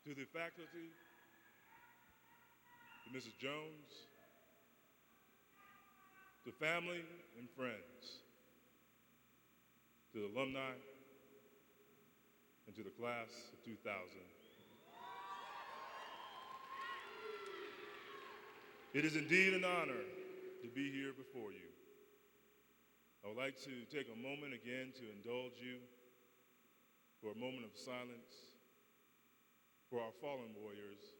To the faculty, to Mrs. Jones, to family and friends, to the alumni, and to the class of 2000. It is indeed an honor to be here before you. I would like to take a moment again to indulge you for a moment of silence for our fallen warriors,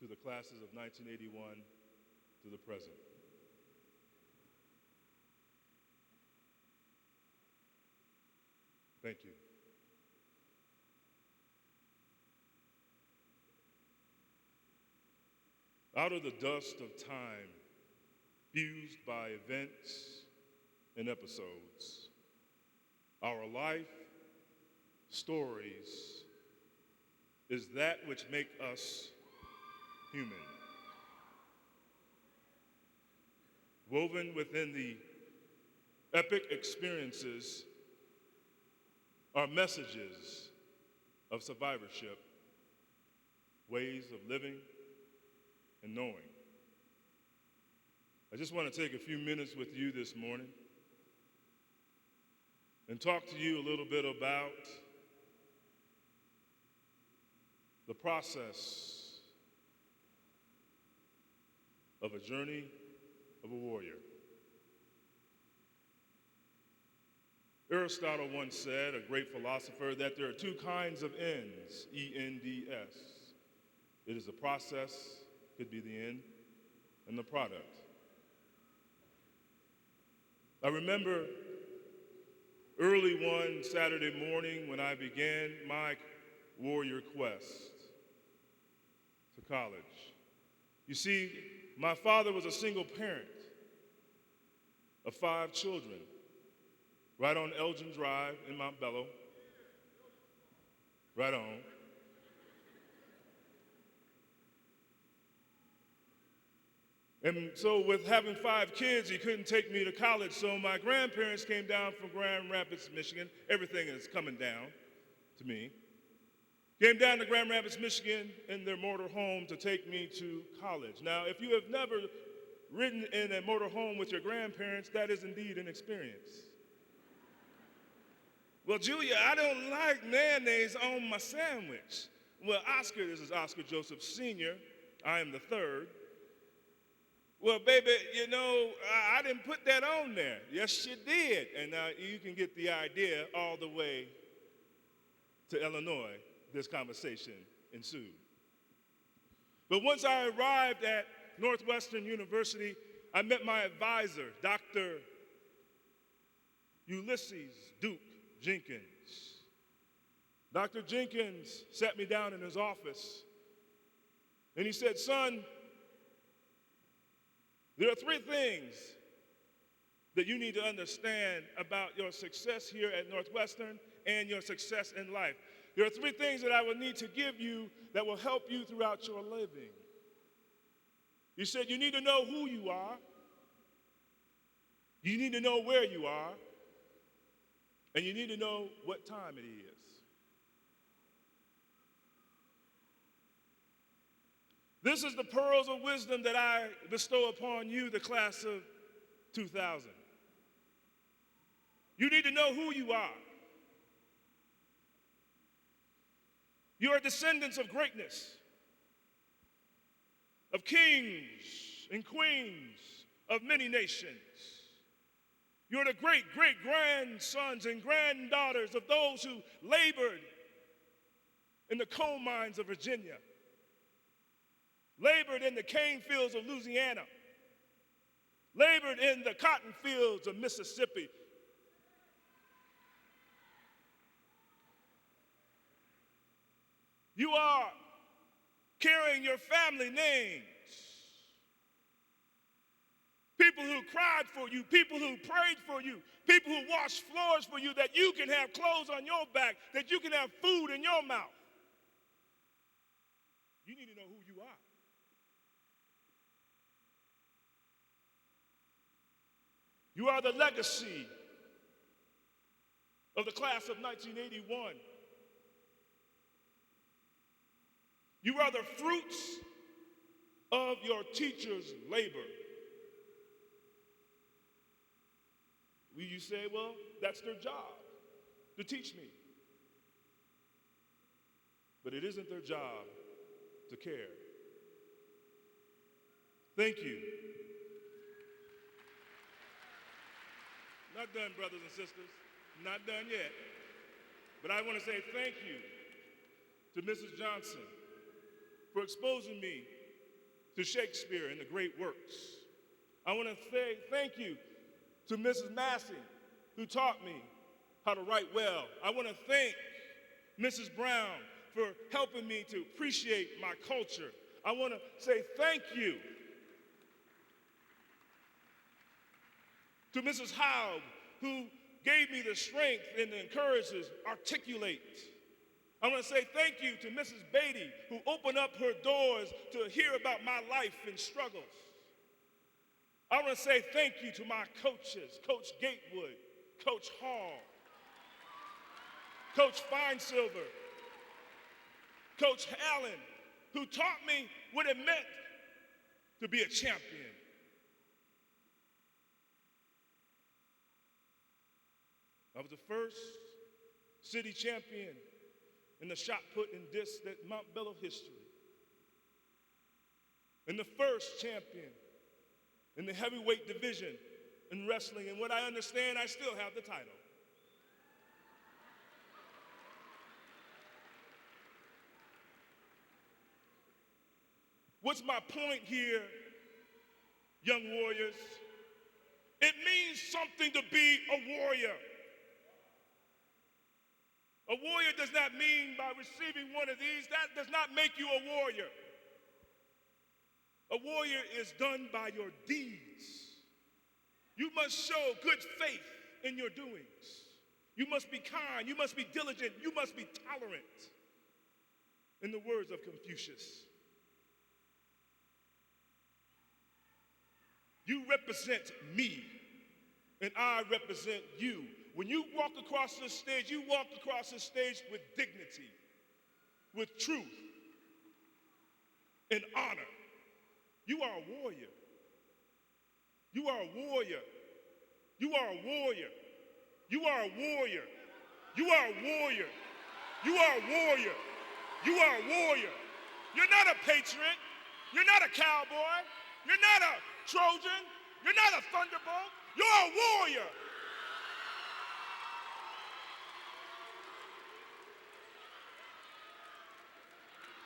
to the classes of 1981 to the present. Thank you. Out of the dust of time, fused by events and episodes, our life stories is that which make us human. Woven within the epic experiences are messages of survivorship, ways of living and knowing. I just want to take a few minutes with you this morning and talk to you a little bit about the process of a journey of a warrior. Aristotle once said, a great philosopher, that there are two kinds of ends, E-N-D-S. It is the process, could be the end, and the product. I remember early one Saturday morning when I began my warrior quest to college. You see, my father was a single parent of 5 children, right on Elgin Drive in Montbello. Right on. And so with having 5 kids, he couldn't take me to college, so my grandparents came down from Grand Rapids, Michigan. Everything is coming down to me. Came down to Grand Rapids, Michigan in their motor home to take me to college. Now, if you have never ridden in a motor home with your grandparents, that is indeed an experience. Well, Julia, I don't like mayonnaise on my sandwich. Well, Oscar, this is Oscar Joseph Sr., I am the third. Well, baby, you know, I didn't put that on there. Yes, you did. And now you can get the idea all the way to Illinois. This conversation ensued. But once I arrived at Northwestern University, I met my advisor, Dr. Ulysses Duke Jenkins. Dr. Jenkins sat me down in his office, and he said, son, there are 3 things that you need to understand about your success here at Northwestern and your success in life. There are 3 things that I will need to give you that will help you throughout your living. He said you need to know who you are, you need to know where you are, and you need to know what time it is. This is the pearls of wisdom that I bestow upon you, the class of 2000. You need to know who you are. You are descendants of greatness, of kings and queens of many nations. You're the great-great-grandsons and granddaughters of those who labored in the coal mines of Virginia, labored in the cane fields of Louisiana, labored in the cotton fields of Mississippi. You are carrying your family names. People who cried for you, people who prayed for you, people who washed floors for you, that you can have clothes on your back, that you can have food in your mouth. You need to know who you are. You are the legacy of the class of 1981. You are the fruits of your teacher's labor. You say, well, that's their job, to teach me. But it isn't their job to care. Thank you. Not done, brothers and sisters. Not done yet. But I want to say thank you to Mrs. Johnson for exposing me to Shakespeare and the great works. I want to say thank you to Mrs. Massey, who taught me how to write well. I want to thank Mrs. Brown for helping me to appreciate my culture. I want to say thank you to Mrs. Haug, who gave me the strength and the encouragement to articulate. I want to say thank you to Mrs. Beatty, who opened up her doors to hear about my life and struggles. I want to say thank you to my coaches, Coach Gatewood, Coach Hall, Coach Finesilver, Coach Allen, who taught me what it meant to be a champion. I was the first city champion in the shot put and disc at Montbello history. And the first champion in the heavyweight division in wrestling. And what I understand, I still have the title. What's my point here, young warriors? It means something to be a warrior. A warrior does not mean by receiving one of these, that does not make you a warrior. A warrior is done by your deeds. You must show good faith in your doings. You must be kind, you must be diligent, you must be tolerant. In the words of Confucius. You represent me, and I represent you. When you walk across this stage, you walk across this stage with dignity, with truth, and honor. You are a warrior. You are a warrior. You are a warrior. You are a warrior. You are a warrior. You are a warrior. You are a warrior. You're not a patriot. You're not a cowboy. You're not a Trojan. You're not a thunderbolt. You're a warrior.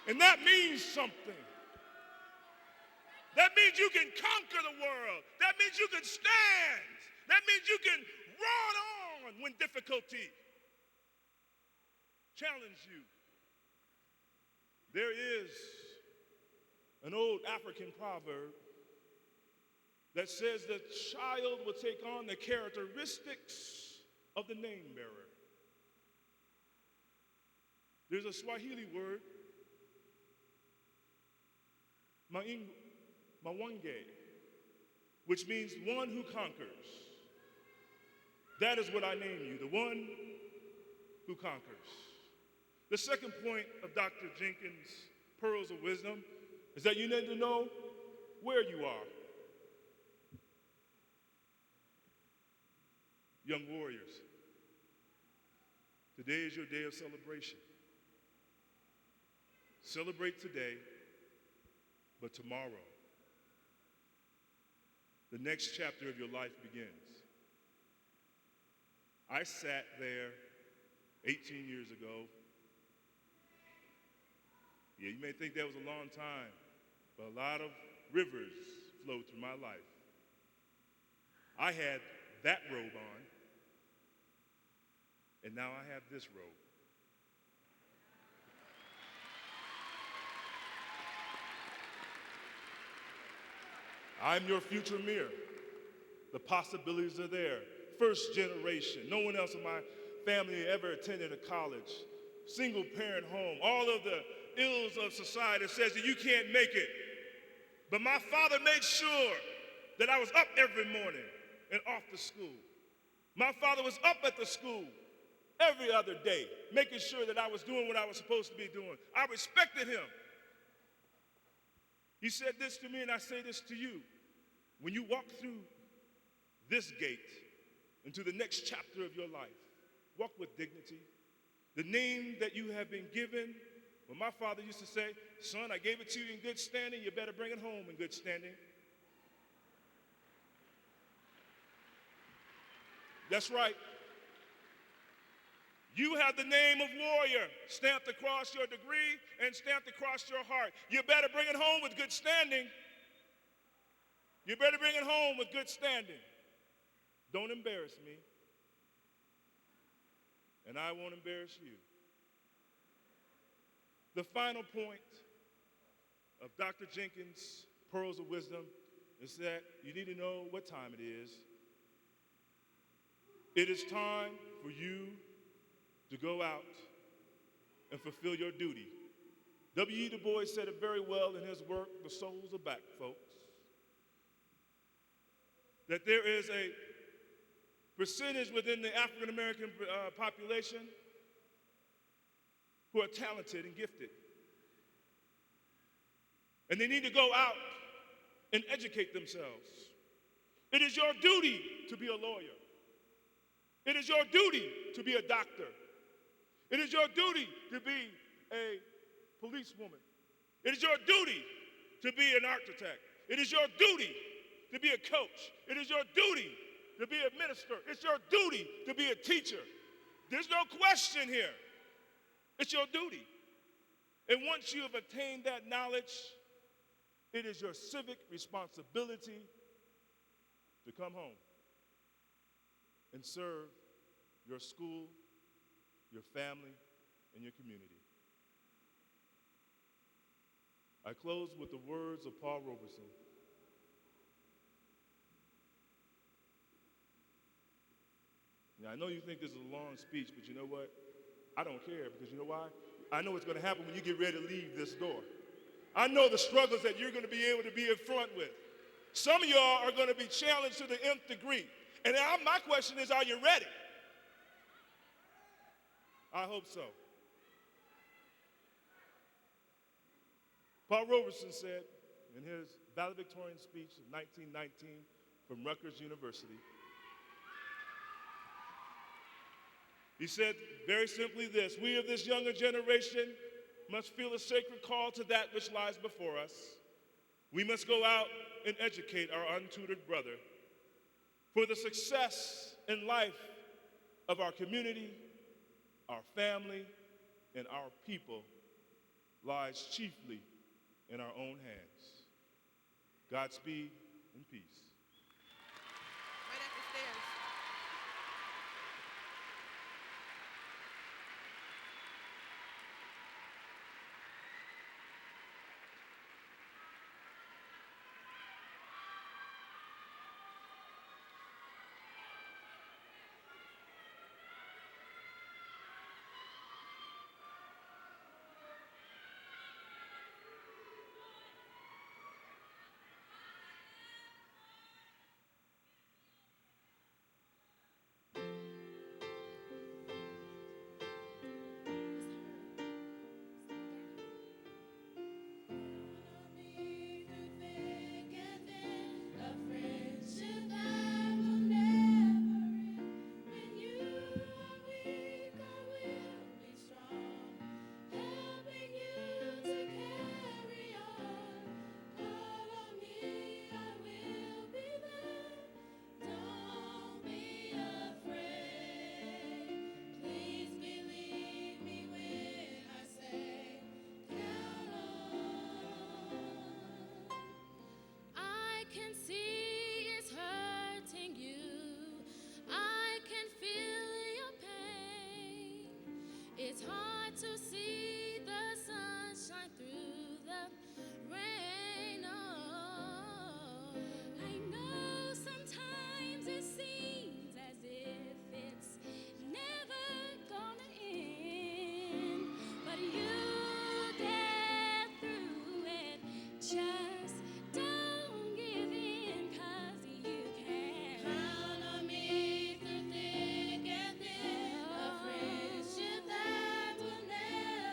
And that means something. That means you can conquer the world. That means you can stand. That means you can run on when difficulty challenges you. There is an old African proverb that says the child will take on the characteristics of the name bearer. There's a Swahili word, Mawange, which means one who conquers. That is what I name you, the one who conquers. The second point of Dr. Jenkins' pearls of wisdom is that you need to know where you are. Young warriors, today is your day of celebration. Celebrate today, but tomorrow, the next chapter of your life begins. I sat there 18 years ago. Yeah, you may think that was a long time, but a lot of rivers flowed through my life. I had that robe on, and now I have this robe. I'm your future mirror. The possibilities are there. First generation. No one else in my family ever attended a college. Single parent home. All of the ills of society says that you can't make it. But my father made sure that I was up every morning and off to school. My father was up at the school every other day, making sure that I was doing what I was supposed to be doing. I respected him He said this to me, and I say this to you. When you walk through this gate into the next chapter of your life, walk with dignity. The name that you have been given, when my father used to say, son, I gave it to you in good standing, you better bring it home in good standing. That's right. You have the name of warrior stamped across your degree and stamped across your heart. You better bring it home with good standing. You better bring it home with good standing. Don't embarrass me, and I won't embarrass you. The final point of Dr. Jenkins' Pearls of Wisdom is that you need to know what time it is. It is time for you to go out and fulfill your duty. W.E. Du Bois said it very well in his work, The Souls Are Back, folks. That there is a percentage within the African American population who are talented and gifted. And they need to go out and educate themselves. It is your duty to be a lawyer. It is your duty to be a doctor. It is your duty to be a policewoman. It is your duty to be an architect. It is your duty to be a coach. It is your duty to be a minister. It's your duty to be a teacher. There's no question here. It's your duty. And once you have attained that knowledge, it is your civic responsibility to come home and serve your school, your family, and your community. I close with the words of Paul Robeson. Now, I know you think this is a long speech, but you know what? I don't care, because you know why? I know what's going to happen when you get ready to leave this door. I know the struggles that you're going to be able to be in front with. Some of y'all are going to be challenged to the nth degree. And my question is, are you ready? I hope so. Paul Robeson said in his valedictorian speech of 1919 from Rutgers University, he said very simply this: we of this younger generation must feel a sacred call to that which lies before us. We must go out and educate our untutored brother. For the success in life of our community, our family, and our people lies chiefly in our own hands. Godspeed and peace. Right at the stairs. It's hard to see the sunshine through the rain. Oh, I know sometimes it seems as if it's never gonna end, but you get through it. Just don't give in, 'cause you can. Count on me through thick and thin, a friendship that will never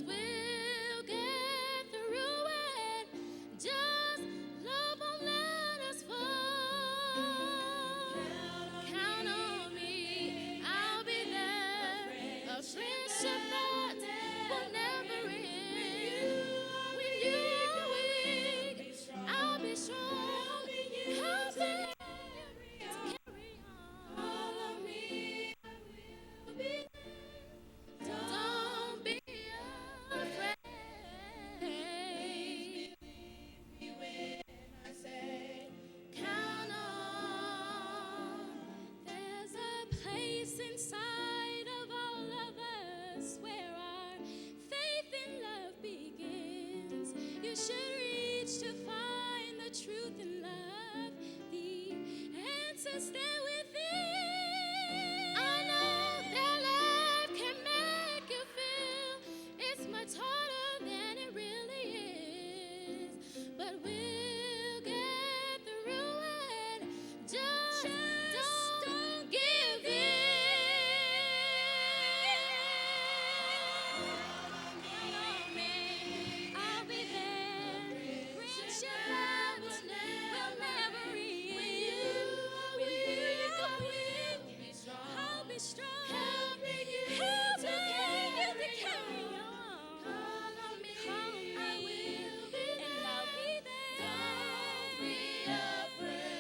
we'll get through it. Just love won't let us fall. Count on me, I'll be there. A friendship that will never end. When you are weak, I'll be strong. I'll be there to carry on. All of me, I will be there. Don't be afraid. Count on. There's a place inside of all of us where our faith in love begins. You should reach to find the truth in love. The answers there within. I know that love can make you feel it's much harder than it really is. But we'll get through it. Just don't give in. Count on me, I'll be there. Friendship that will never end. When you go weak, I'll be strong. Helping you to carry on. Call on me, I will be there. And I'll be there. Don't be afraid.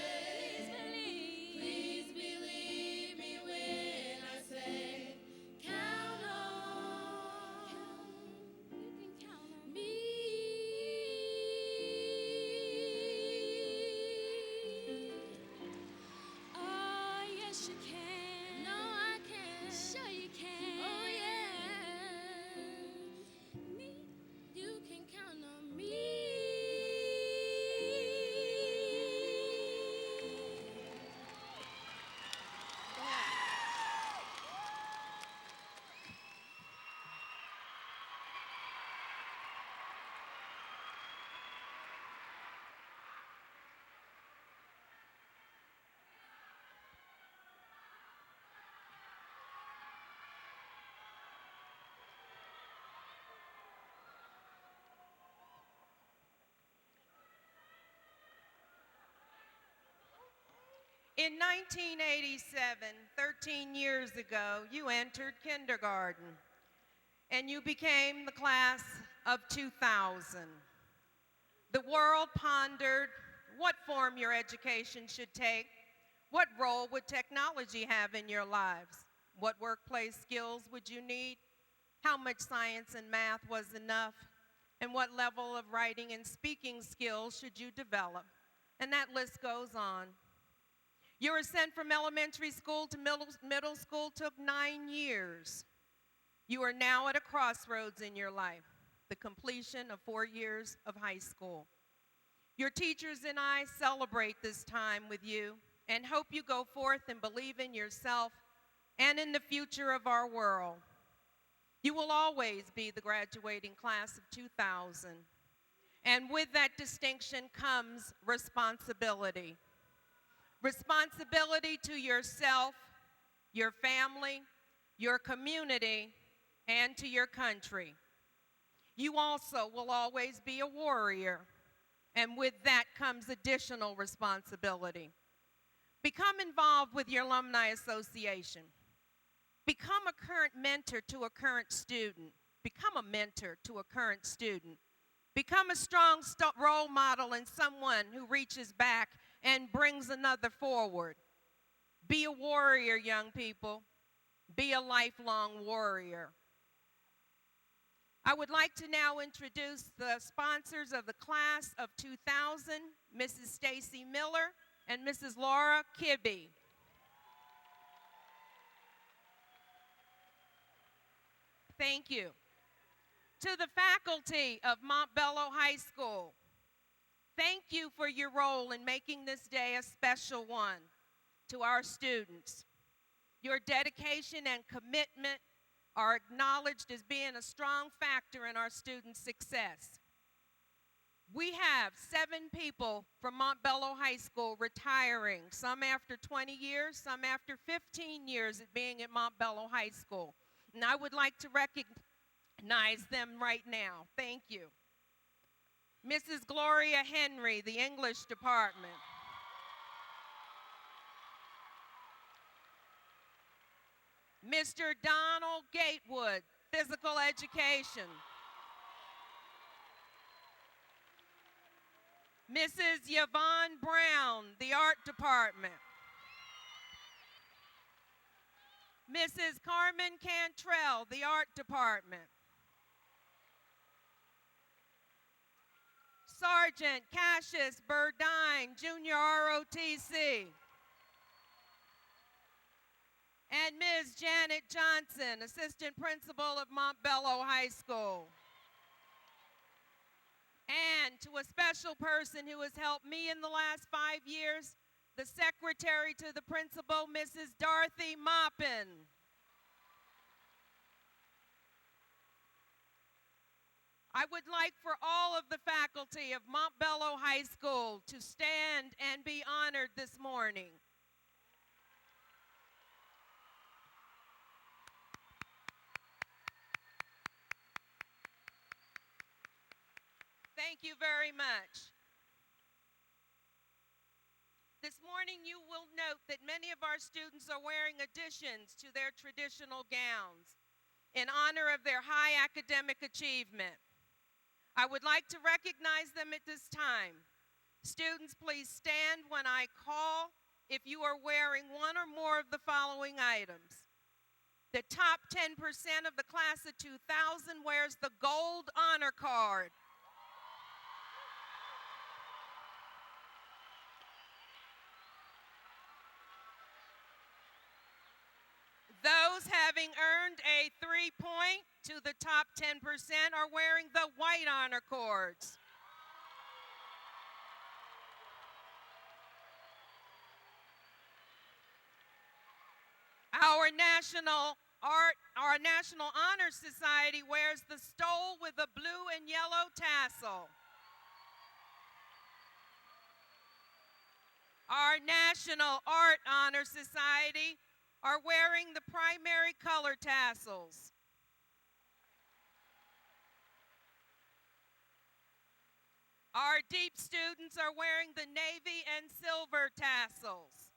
Please believe me when I say, count on. You can count on me. Oh, yes, you can. No, I can. Sure, you can. Oh, yeah. Me, you can count on me. In 1987, 13 years ago, you entered kindergarten and you became the class of 2000. The world pondered what form your education should take. What role would technology have in your lives? What workplace skills would you need? How much science and math was enough? And what level of writing and speaking skills should you develop? And that list goes on. Your ascent from elementary school to middle school took 9 years. You are now at a crossroads in your life, the completion of 4 years of high school. Your teachers and I celebrate this time with you and hope you go forth and believe in yourself and in the future of our world. You will always be the graduating class of 2000. And with that distinction comes responsibility. Responsibility to yourself, your family, your community, and to your country. You also will always be a warrior, and with that comes additional responsibility. Become involved with your alumni association. Become a current mentor to a current student. Become a mentor to a current student. Become a strong role model and someone who reaches back and brings another forward. Be a warrior, young people. Be a lifelong warrior. I would like to now introduce the sponsors of the class of 2000, Mrs. Stacy Miller and Mrs. Laura Kibbe. Thank you. To the faculty of Montbello High School, thank you for your role in making this day a special one. To our students, your dedication and commitment are acknowledged as being a strong factor in our students' success. We have 7 people from Montbello High School retiring, some after 20 years, some after 15 years of being at Montbello High School. And I would like to recognize them right now. Thank you. Mrs. Gloria Henry, the English department. Mr. Donald Gatewood, physical education. Mrs. Yvonne Brown, the art department. Mrs. Carmen Cantrell, the art department. Sergeant Cassius Burdine, Junior ROTC. And Ms. Janet Johnson, Assistant Principal of Montbello High School. And to a special person who has helped me in the last 5 years, the Secretary to the Principal, Mrs. Dorothy Maupin. I would like for all of the faculty of Montbello High School to stand and be honored this morning. Thank you very much. This morning you will note that many of our students are wearing additions to their traditional gowns in honor of their high academic achievement. I would like to recognize them at this time. Students, please stand when I call if you are wearing one or more of the following items. The top 10% of the class of 2000 wears the gold honor card. Those having earned a 3-point to the top 10% are wearing the white honor cords. Our National Honor Society wears the stole with a blue and yellow tassel. Our National Art Honor Society are wearing the primary color tassels. Our deep students are wearing the navy and silver tassels.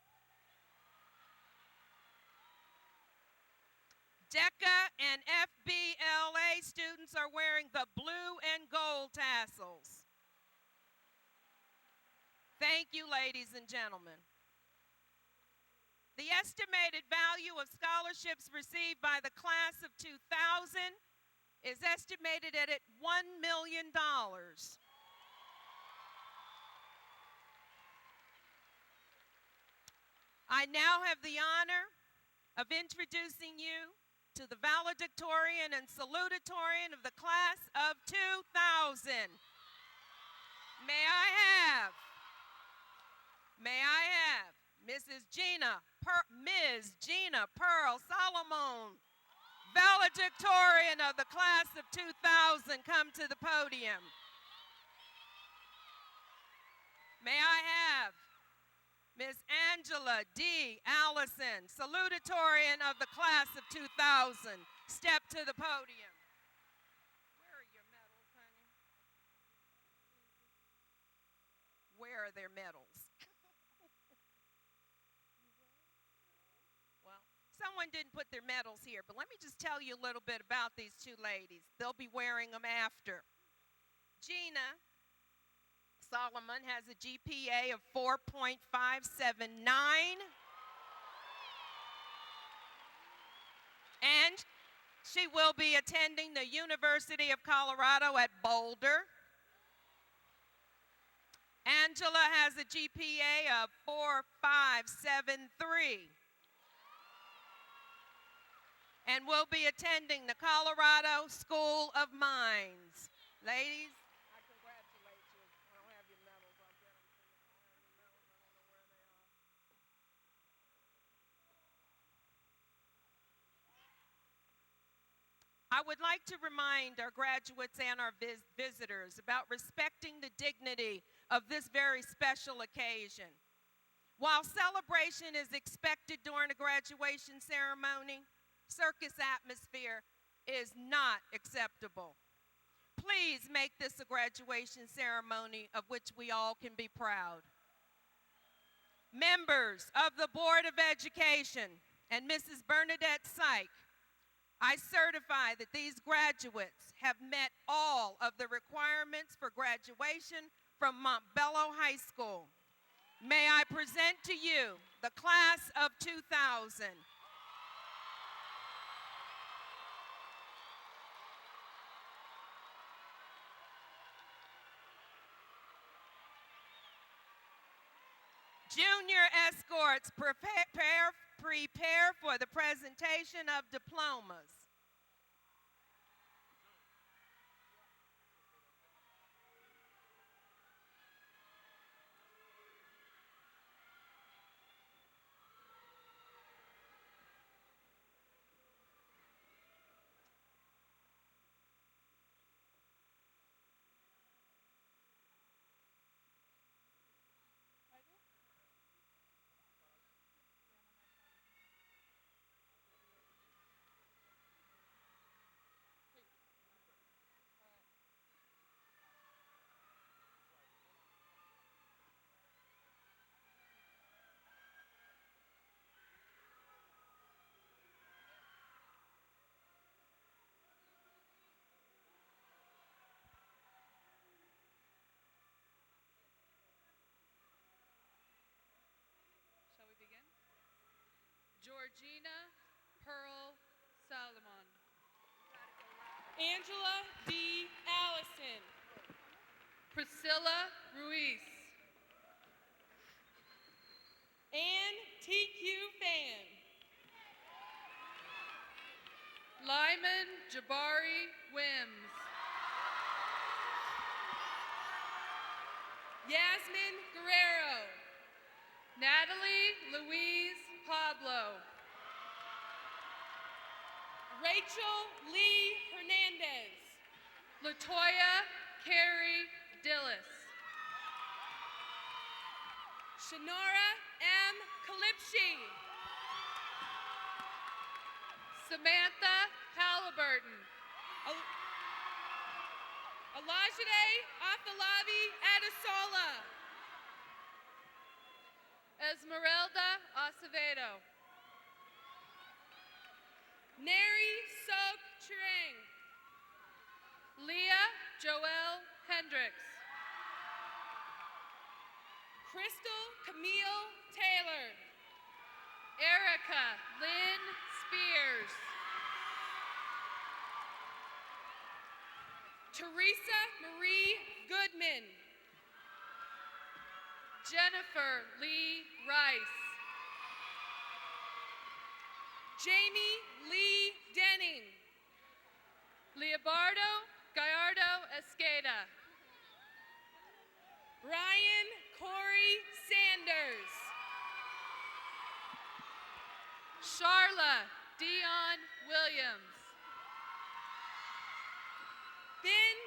DECA and FBLA students are wearing the blue and gold tassels. Thank you, ladies and gentlemen. The estimated value of scholarships received by the class of 2000 is estimated at $1 million. I now have the honor of introducing you to the valedictorian and salutatorian of the class of 2000. May I have Ms. Gina Pearl Solomon, valedictorian of the class of 2000, come to the podium. May I have Ms. Angela D. Allison, salutatorian of the class of 2000, step to the podium. Where are your medals, honey? Where are their medals? Well, someone didn't put their medals here, but let me just tell you a little bit about these two ladies. They'll be wearing them after. Gina Solomon has a GPA of 4.579. And she will be attending the University of Colorado at Boulder. Angela has a GPA of 4.573. And will be attending the Colorado School of Mines. Ladies, I would like to remind our graduates and our visitors about respecting the dignity of this very special occasion. While celebration is expected during a graduation ceremony, circus atmosphere is not acceptable. Please make this a graduation ceremony of which we all can be proud. Members of the Board of Education and Mrs. Bernadette Syke, I certify that these graduates have met all of the requirements for graduation from Montbello High School. May I present to you the class of 2000. Junior escorts, prepare for the presentation of diplomas. Shall we begin? Georgina Pearl Salomon. Angela D. Allison. Priscilla Ruiz. Ann TQ Fan. Lyman Jabari Wims. Yasmin Guerrero. Natalie Louise Pablo. Rachel Lee Hernandez. Latoya Carey Dillis. Shanara M. Kalipshe. Samantha Halliburton. Alajide Afalavi Adesola. Esmeralda Acevedo. Neri Sok Chirang. Leah Joelle Hendricks. Crystal Camille Taylor. Erica Lynn Spears. Teresa Marie Goodman. Jennifer Lee Rice. Jamie Lee Denning. Leobardo Gallardo Esqueda. Ryan Corey Sanders. Charla Dion Williams. Finn